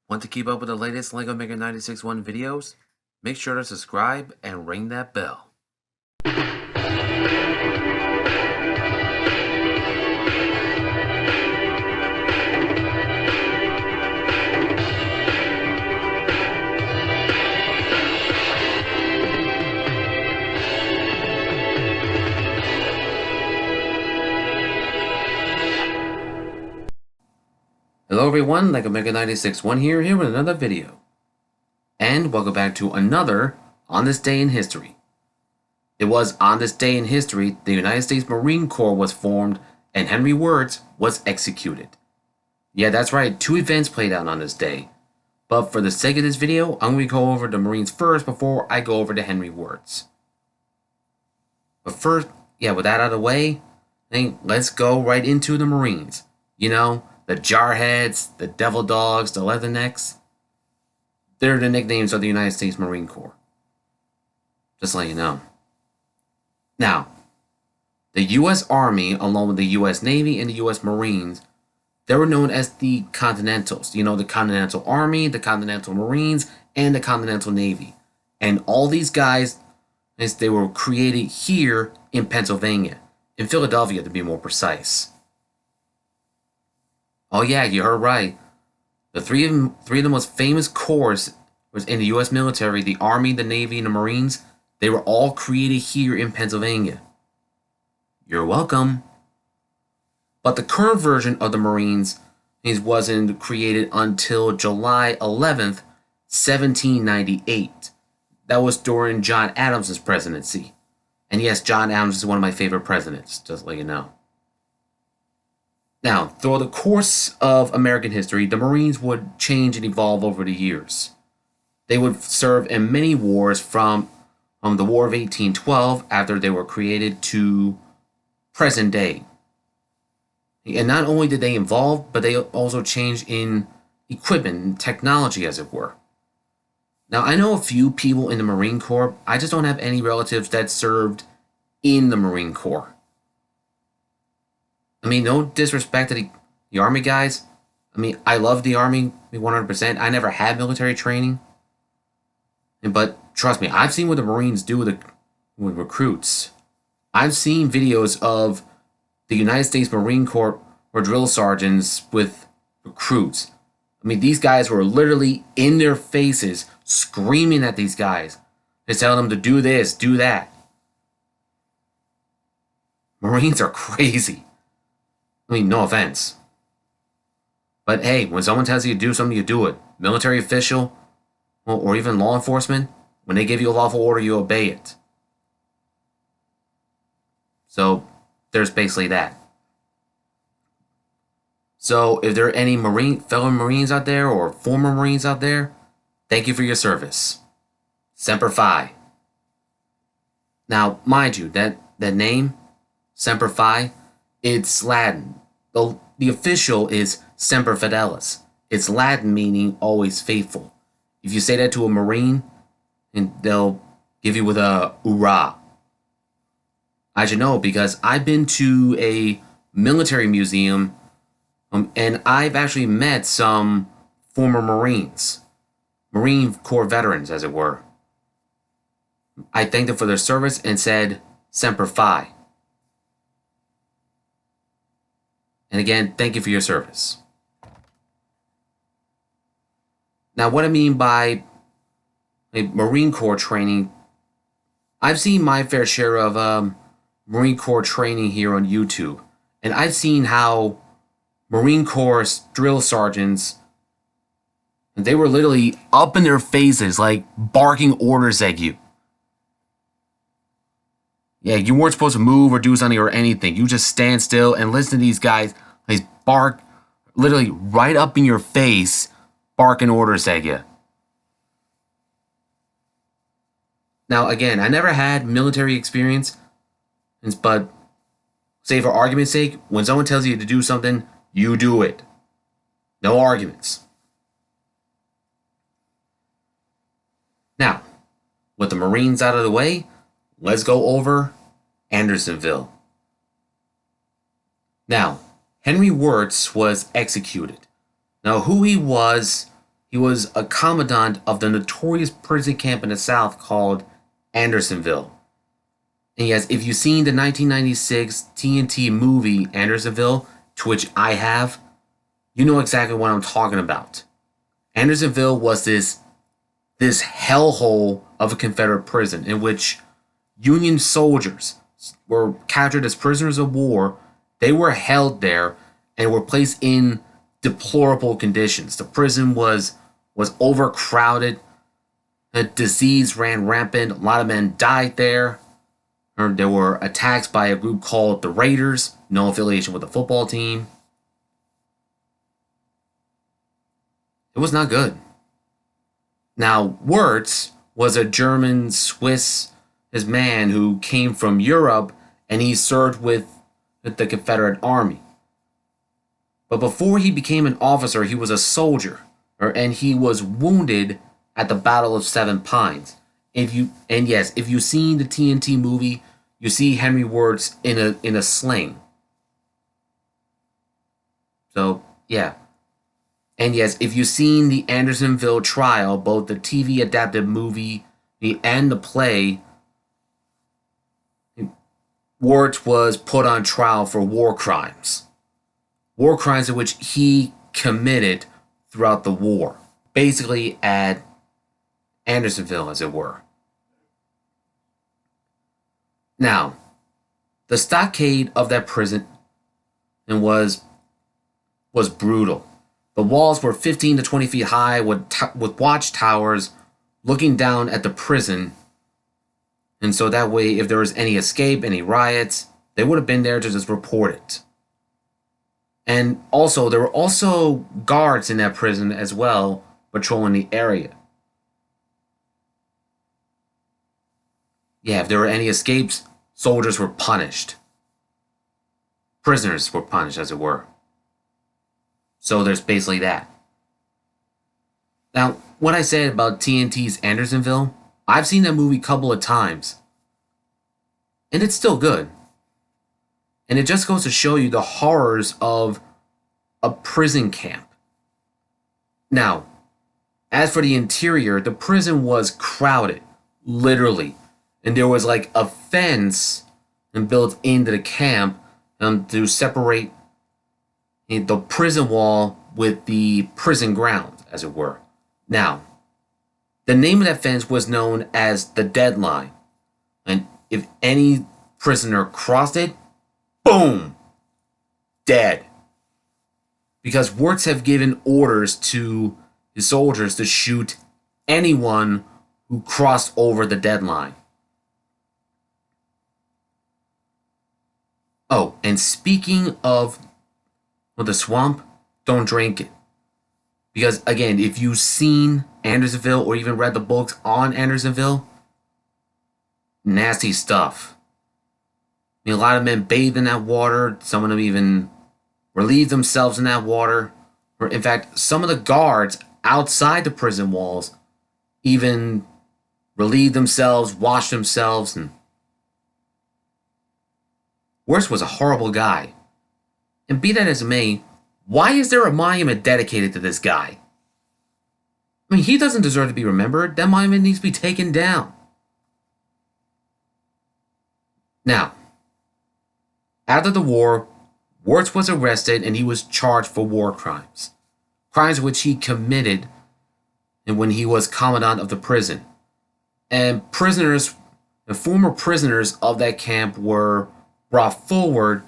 Want to keep up with the latest LEGO Maker 96.1 videos? Make sure to subscribe and ring that bell. Hello everyone, LEGO Maker 96.1 here with another video. And welcome back to another On This Day in History. It was on this day in history the United States Marine Corps was formed and Henry Wirz was executed. Yeah, that's right, two events played out on this day. But for the sake of this video, I'm going to go over the Marines first before I go over to Henry Wirz. But first, with that out of the way, let's go right into the Marines. You know, the Jarheads, the Devil Dogs, the Leathernecks. They're the nicknames of the United States Marine Corps. Just to let you know. Now, the U.S. Army, along with the U.S. Navy and the U.S. Marines, they were known as the Continentals. You know, the Continental Army, the Continental Marines, and the Continental Navy. And all these guys, they were created here in Pennsylvania. In Philadelphia, to be more precise. Oh yeah, you heard right. The three of the most famous corps was in the U.S. military, the Army, the Navy, and the Marines. They were all created here in Pennsylvania. You're welcome. But the current version of the Marines wasn't created until July 11th, 1798. That was during John Adams' presidency. And yes, John Adams is one of my favorite presidents, just to let you know. Now, throughout the course of American history, the Marines would change and evolve over the years. They would serve in many wars from the War of 1812, after they were created, to present day. And not only did they evolve, but they also changed in equipment and technology, as it were. Now, I know a few people in the Marine Corps. I just don't have any relatives that served in the Marine Corps. I mean, no disrespect to the Army guys. I mean, I love the Army 100%. I never had military training. But trust me, I've seen what the Marines do with recruits. I've seen videos of the United States Marine Corps or drill sergeants with recruits. I mean, these guys were literally in their faces screaming at these guys. They're telling them to do this, do that. Marines are crazy. I mean, no offense. But hey, when someone tells you to do something, you do it. Military official, or even law enforcement, when they give you a lawful order, you obey it. So, there's basically that. So, if there are any fellow Marines out there, or former Marines out there, thank you for your service. Semper Fi. Now, mind you, that name, Semper Fi, it's Latin. The official is Semper Fidelis. It's Latin meaning always faithful. If you say that to a Marine, and they'll give you with a hoorah. I should know because I've been to a military museum and I've actually met some former Marines. Marine Corps veterans, as it were. I thanked them for their service and said, Semper Fi. And again, thank you for your service. Now, what I mean by a Marine Corps training, I've seen my fair share of Marine Corps training here on YouTube. And I've seen how Marine Corps drill sergeants, they were literally up in their faces, like barking orders at you. Yeah, you weren't supposed to move or do something or anything. You just stand still and listen to these guys. They bark literally right up in your face, barking orders at you. Now, again, I never had military experience, but say for argument's sake, when someone tells you to do something, you do it. No arguments. Now, with the Marines out of the way, let's go over Andersonville. Now, Henry Wirz was executed. Now, who he was He was a commandant of the notorious prison camp in the South called Andersonville. And yes, if you've seen the 1996 TNT movie Andersonville, to which I have, you know exactly what I'm talking about. Andersonville was this hellhole of a Confederate prison in which Union soldiers were captured as prisoners of war. They were held there and were placed in deplorable conditions. The prison was overcrowded. The disease ran rampant. A lot of men died there. There were attacks by a group called the Raiders, no affiliation with the football team. It was not good. Now, Wirz was a German Swiss man who came from Europe, and he served with the Confederate Army. But before he became an officer, he was a soldier, and he was wounded at the Battle of Seven Pines. If you've seen the TNT movie, you see Henry Wirz in a sling. So yeah. And yes, if you've seen the Andersonville trial, both the TV adapted movie and the play, Wirz was put on trial for war crimes. War crimes in which he committed throughout the war. Basically at Andersonville, as it were. Now, the stockade of that prison was brutal. The walls were 15 to 20 feet high with watchtowers looking down at the prison. And so that way, if there was any escape, any riots, they would have been there to just report it. And also, there were also guards in that prison as well, patrolling the area. Yeah, if there were any escapes, soldiers were punished. Prisoners were punished, as it were. So there's basically that. Now, what I said about TNT's Andersonville, I've seen that movie a couple of times. And it's still good. And it just goes to show you the horrors of a prison camp. Now, as for the interior, the prison was crowded, literally. And there was like a fence built into the camp to separate the prison wall with the prison ground, as it were. Now, the name of that fence was known as the deadline. And if any prisoner crossed it, boom, dead. Because Wirz have given orders to his soldiers to shoot anyone who crossed over the deadline. Oh, and speaking of the swamp, don't drink it. Because, again, if you've seen Andersonville or even read the books on Andersonville, nasty stuff. I mean, a lot of men bathe in that water. Some of them even relieve themselves in that water. Or, in fact, some of the guards outside the prison walls even relieve themselves, wash themselves. And Wirz was a horrible guy. And be that as it may, why is there a monument dedicated to this guy? I mean, he doesn't deserve to be remembered. That monument needs to be taken down. Now, after the war, Wirz was arrested and he was charged for war crimes. Crimes which he committed when he was commandant of the prison. And prisoners, the former prisoners of that camp were brought forward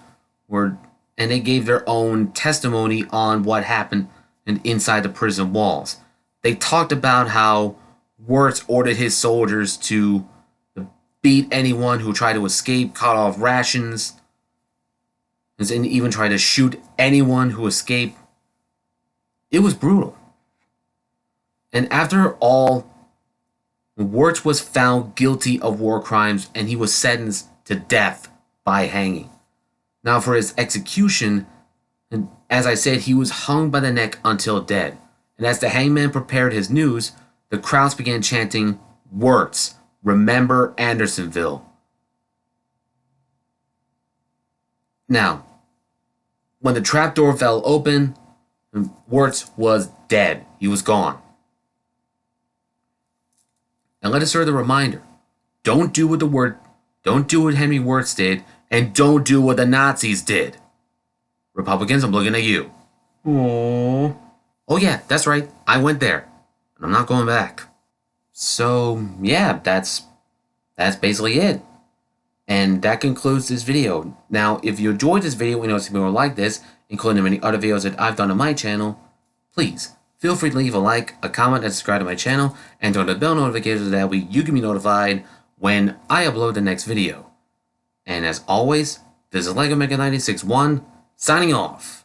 and they gave their own testimony on what happened inside the prison walls. They talked about how Wirz ordered his soldiers to beat anyone who tried to escape, cut off rations, and even tried to shoot anyone who escaped. It was brutal. And after all, Wirz was found guilty of war crimes and he was sentenced to death by hanging. Now, for his execution, as I said, he was hung by the neck until dead. And as the hangman prepared his noose, the crowds began chanting, "Wirz, remember Andersonville." Now, when the trapdoor fell open, Wirz was dead. He was gone. And let us serve the reminder. Don't do what Henry Wirz did, and don't do what the Nazis did. Republicans, I'm looking at you. Aww. Oh yeah, that's right. I went there. And I'm not going back. So, yeah, that's basically it. And that concludes this video. Now, if you enjoyed this video and you want to see more like this, including many other videos that I've done on my channel, please feel free to leave a like, a comment, and subscribe to my channel, and turn the bell notifications so that way you can be notified when I upload the next video. And as always, this is LEGO Mega 96 1 signing off.